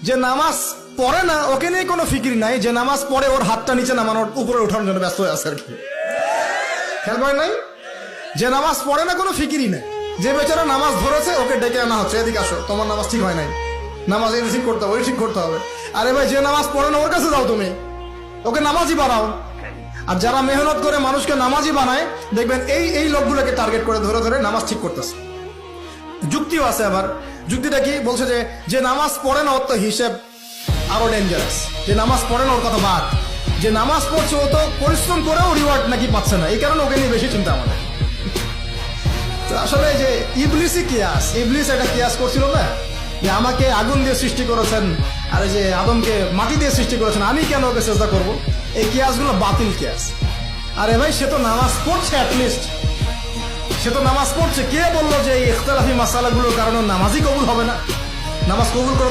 যে নামাজ পড়ে না ওকে নিয়ে কোনো ফিকির নাই, যে নামাজ পড়ে ওর হাতটা নিচে নামানোর উপরে ওঠানোর জন্য ব্যস্ত হয়ে আছে আর কি। খেয়াল করেন নাই? যে নামাজ পড়ে না কোনো ফিকিরই নাই, যে বেচারা নামাজ ধরেছে ওকে ডেকে আনা হচ্ছে, এদিকে আসো, তোমার নামাজ ঠিক হয় নাই, নামাজ এই ঠিক করতে হবে, ওই ঠিক করতে হবে। আরে ভাই, যে নামাজ পড়ে না ওর কাছে যাও, তুমি ওকে নামাজই বানাও। আর যারা মেহনত করে মানুষকে নামাজই বানায়, দেখবেন এই এই লোকগুলোকে টার্গেট করে ধরে ধরে নামাজ ঠিক করতেছে। যুক্তিও আছে আবার। যুক্তিটা কি বলছে? যে নামাজ পড়ে না ওর তো হিসেব আরো ডেঞ্জারাস। যে নামাজ পড়ে না ওর কথা বাদ, যে নামাজ পড়ছে ও তো পরিশ্রম করেও রিওয়ার্ড নাকি পাচ্ছে না, এই কারণে ওকে নিয়ে বেশি চিন্তা আমাদের। তো আসলে যে ইবলিসই কিয়াস, ইবলিস একটা কিয়াস করছিল না, যে আমাকে আগুন দিয়ে সৃষ্টি করেছেন আর এই যে আদমকে মাটি দিয়ে সৃষ্টি করেছেন, আমি কেন ওকে চেষ্টা করবো? এই কিয়াসগুলো বাতিল কিয়াস। আরে ভাই, সে তো নামাজ পড়ছে, অ্যাটলিস্ট সে তো নামাজ পড়ছে। কে বললো যে এই ইখতিলাফি মাসালাগুলোর কারণে নামাজই কবুল হবে না? নামাজ কবুল করে